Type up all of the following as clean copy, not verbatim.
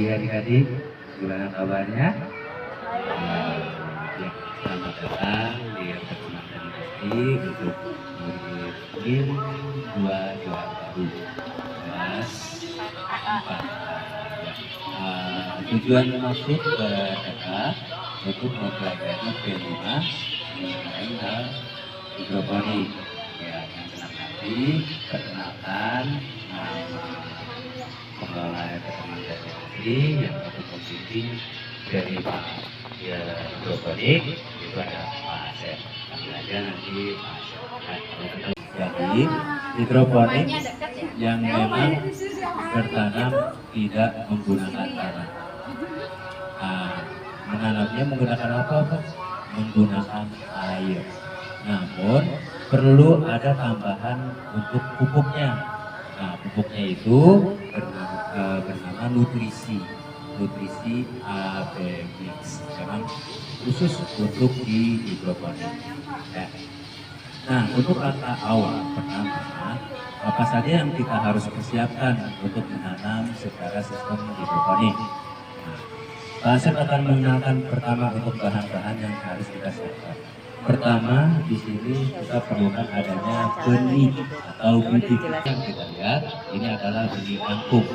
pagi adik-adik, gimana kabarnya? Ya, selamat datang di pertemuan ini untuk murid 2 baru kelas 4. Tujuan maksud mereka untuk mempelajari P5 mengenai hal hidroponik. Ya, yang senang hati perkenalkan nama pengelola pertemuan ini yang untuk posisi dari Pak hidroponik itu ada Pak Asep. Panggil aja nanti Pak Asep. Jadi hidroponik yang memang bertanam tidak menggunakan tanah. Menanamnya menggunakan apa? Menggunakan air. Namun perlu ada tambahan untuk pupuknya. Nah, pupuknya itu bernama nutrisi AB Mix. Memang khusus untuk di hidroponik. Ya. Nah, untuk langkah awal pertama, apa saja yang kita harus persiapkan untuk menanam secara sistem hidroponik? Pak Asep akan mengenalkan pertama untuk bahan-bahan yang harus kita siapkan. Pertama, di sini kita perlukan adanya benih atau bibit. Yang kita lihat ini adalah benih kangkung.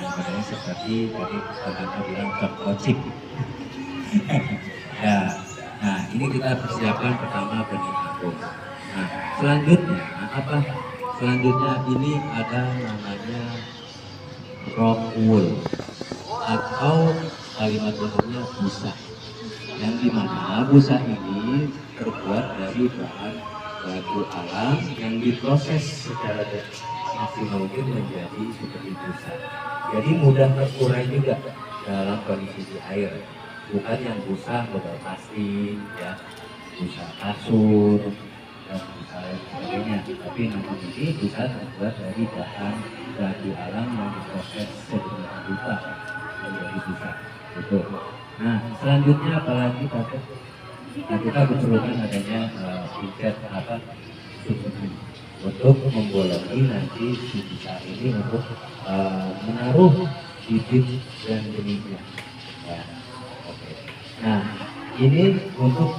Yang benarnya seperti tadi kita bilang kocip. Ya, nah ini kita persiapkan pertama benih kangkung. Nah, selanjutnya apa? Selanjutnya ini ada namanya rock wool atau kalimat umumnya busa, yang dimana busa ini terbuat dari bahan batu alam yang diproses secara maksimal mungkin menjadi seperti busa. Jadi mudah terurai juga dalam kondisi di air, bukan yang busa model plastik, ya, busa kasur dan busa sebagainya. Tapi namun ini busa terbuat dari bahan batu alam yang diproses sedemikian rupa menjadi busa. Betul. Nah, selanjutnya apalagi Pak? Nah, kita diperlukan adanya pincet untuk membolongi nanti si busa ini untuk menaruh bibit dan benihnya. Ya, oke. Nah, ini untuk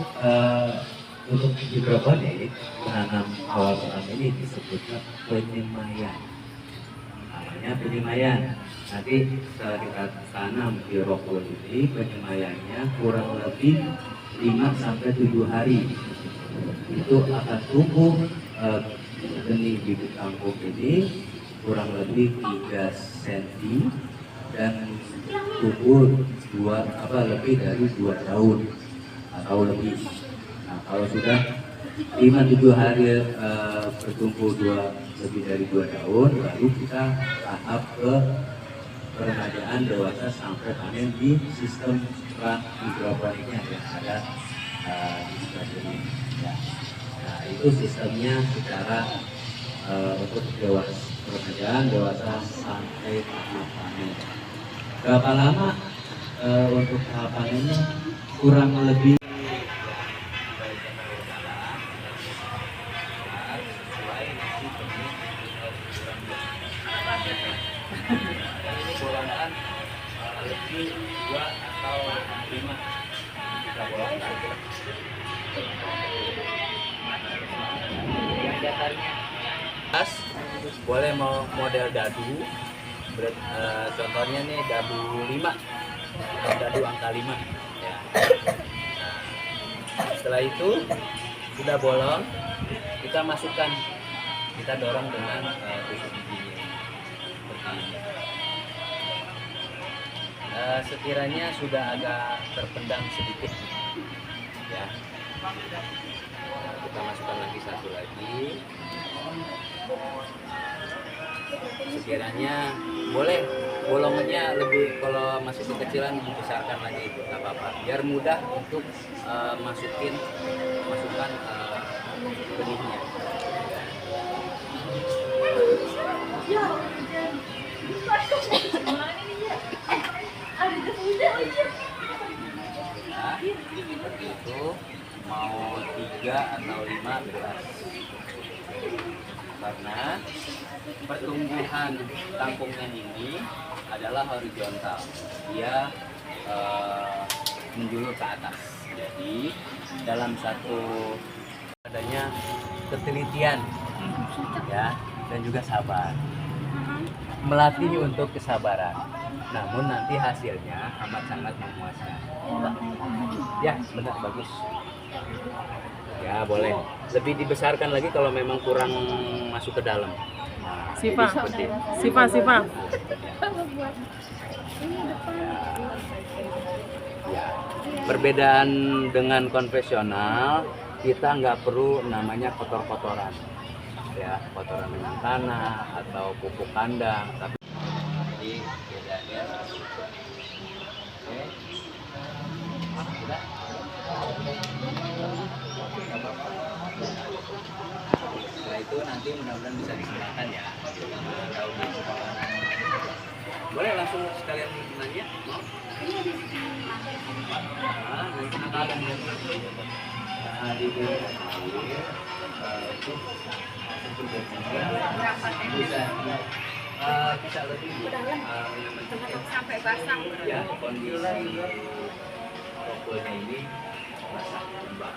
hidroponik menanam awal pertama ini disebutnya penyemayan. Namanya penyemayan. Nanti setelah kita tanam di rock wool ini, penyemayannya kurang lebih 5-7 hari. Itu akan tumbuh benih bibit kangkung ini kurang lebih 3 cm dan tumbuh lebih dari 2 tahun atau lebih. Nah, kalau sudah 5-7 hari bertumbuh lebih dari 2 tahun, baru kita tahap ke peremajaan dewasa sampai panen di sistem hidroponiknya yang ada di sebelah sini. Ya. Nah, itu sistemnya secara untuk peremajaan dewasa sampai tahap panen. Berapa lama untuk tahap panennya? Kurang lebih lebih 2 atau 5 kita bolongkan. Boleh mau model dadu, contohnya nih dadu 5 atau dadu angka 5 ya. Nah, setelah itu sudah bolong, kita masukkan, kita dorong dengan tusuk giginya seperti ini. Sekiranya sudah agak terpendam sedikit ya, kita masukkan lagi satu lagi. Sekiranya boleh bolongannya lebih, kalau masih kekecilan dibesarkan lagi, itu nggak apa-apa, biar mudah untuk masukkan benihnya. Nah, seperti itu, mau 3 atau 5 bebas. Karena pertumbuhan kangkungnya ini adalah horizontal. Dia menjulur ke atas. Jadi dalam satu adanya ketelitian ya dan juga sabar. Melatih untuk kesabaran. Namun nanti hasilnya amat sangat memuaskan. Ya, benar, bagus. Ya, boleh. Lebih dibesarkan lagi kalau memang kurang masuk ke dalam. Nah, Siva, seperti Siva. ya. Perbedaan dengan konvensional, kita nggak perlu namanya kotor-kotoran. Ya, kotoran dengan tanah atau pupuk kandang, tapi jadi bedanya. Oke. Sudah. Setelah itu nanti mudah-mudahan bisa digunakan ya. Boleh langsung sekalian nanya, mau? Nah, nanti akan di bisa lebih sampai basah. ya kondisi rokonya ini basah lembab.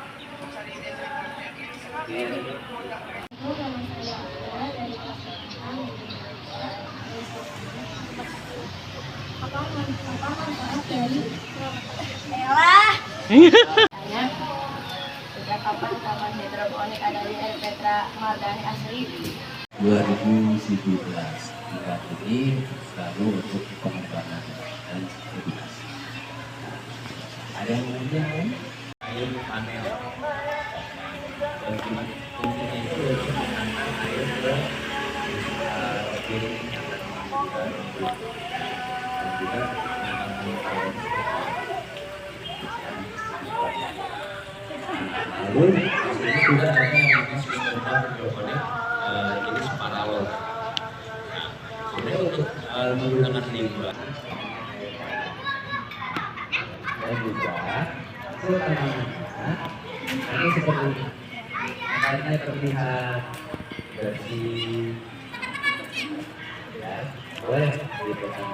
Sejak kapan taman hidroponik ada di air Petra Mardani asli? 2017 tingkat ini selalu untuk pengembangan dan edukasi. Ada yang lainnya kan? Air panel. Fungsinya itu untuk mengantar air ke piring yang ada dan juga mengantar Lalu ini sudah ada yang namanya sistem hidroponik jenis paralon. Sebenarnya untuk menggunakan limbah dan juga ini seperti ini. Akarnya terlihat bersih, ya boleh dipotong.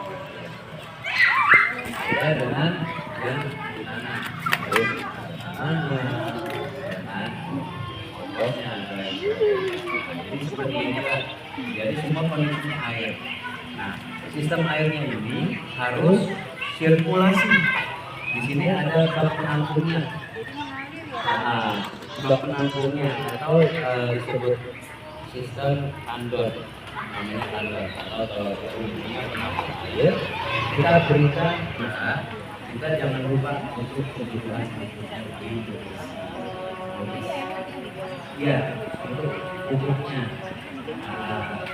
Ya dengan yang ditanam, terus tanamannya, dengan komposnya, jadi seperti ini. Jadi semua kondisinya air. Nah, sistem airnya ini harus sirkulasi. Di sini ada bak penampungnya. Nah, bak penampungnya atau disebut sistem tandon, namanya tandon atau umumnya penampung air. Kita berikan kita jangan lupa untuk kebutuhan ya untuk pupuknya.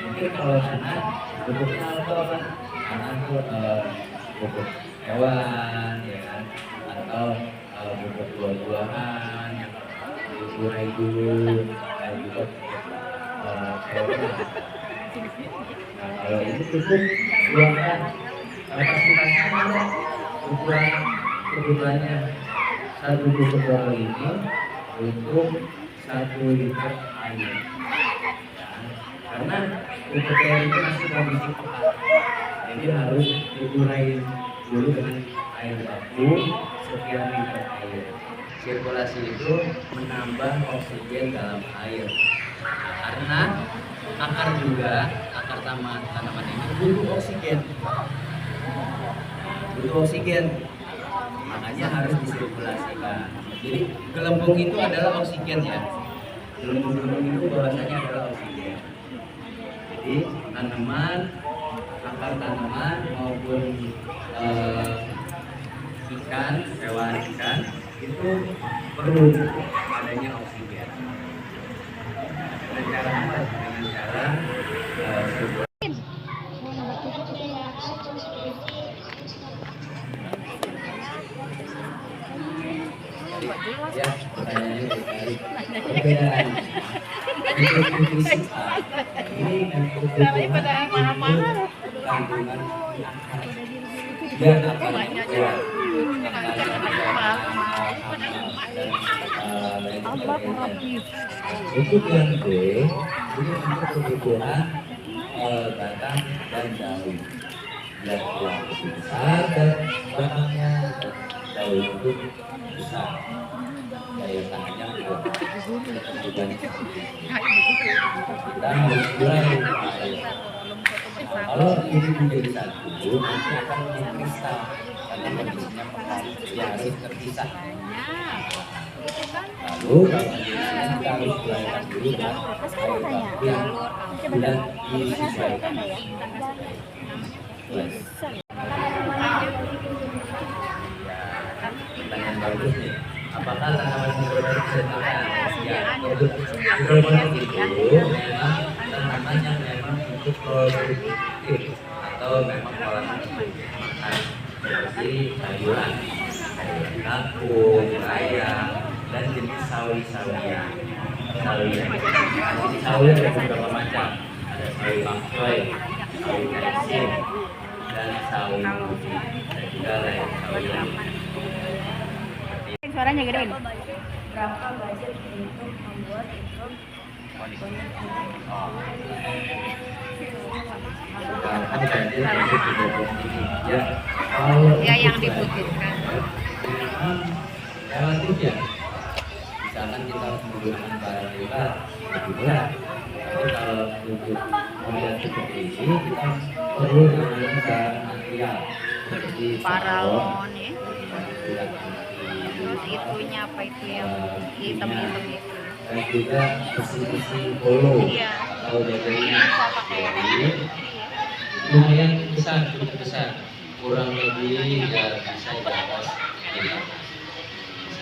Mungkin kalau sana pupuknya apa? Karena itu pupuk hewan, ya kan? Atau pupuk buah-buahan yang dikurai dulu, dan juga hewan. Nah, kalau ini cukup buangkan kapasitasnya ada ukuran kebutuhannya 1 pupuk botol ini untuk 1 liter air. Karena pupuk air itu masih kondisi pekat, jadi harus dikurai dulu dengan air baku sekian liter air. Sirkulasi itu menambah oksigen dalam air. Karena akar tanaman ini butuh oksigen. Makanya harus disirkulasikan. Jadi gelembung itu adalah oksigen ya. Gelembung itu bahasanya adalah oksigen. Jadi akar tanaman maupun hewan ikan itu perlu adanya oksigen. Dengan cara apa? Dengan cara ya, pertanyaannya dibalik. Perbedaan untuk fungsi ini dan kandungan akar. Ya, akarnya ya. Untuk yang B, ini untuk kebutuhan batang dan daun. yang lebih besar dan belakangnya jauh lebih besar. Daya tahannya juga kita harus mulai. Kalau ini menjadi satu, nanti akan menjadi kristal karena kondisinya dia harus terpisah. Lalu kita harus mulaikan dulu dengan air baku dan disesuaikan. Pertanyaan bagus nih. Apakah tanaman hidroponik bisa dimakan? Ya, hidroponik itu memang tanaman yang memang untuk produktif atau memang olahan untuk makan seperti sayuran, kangkung, rayap, dan jenis sawi-sawian. Jenis sawi ada beberapa macam. Ada sawi bangkoi, sawi kaisim, dan sawi putih, dan juga lain sawi lain. Suaranya gedein. Berapa budget untuk membuat Ya, yang dibutuhkan. Relatif ya. Misalkan kita menggunakan barang murah, lebih murah. Tapi kalau untuk melihat seperti ini, kita perlu menggunakan barang material seperti Paralon ya. surat Itunya apa itu yang hitam-hitam itu. dan juga besi-besi polo Iya. atau jadinya Bisa pakai jadi lumayan besar, cukup besar, kurang lebih ya bisa di atas 5 bisa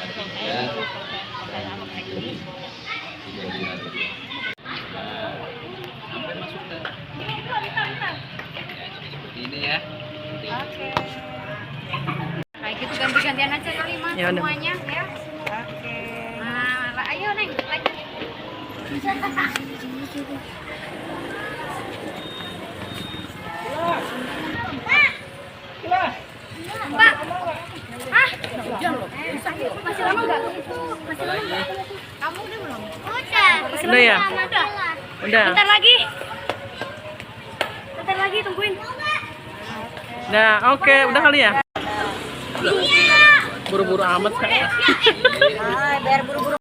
juga jadi sampai masuk ke seperti ini ya. Oke. Kayak gitu ganti-gantian aja kali mas Ya udah. semuanya ya. Oke. Nah, ayo Neng lagi. Pak. Ah. Masih lama enggak? Masih lama enggak? Kamu udah belum? Udah. Udah ya? Udah. Bentar lagi. Bentar lagi tungguin. Nah, oke, udah kali ya? Buru-buru amat kan? Biar buru-buru.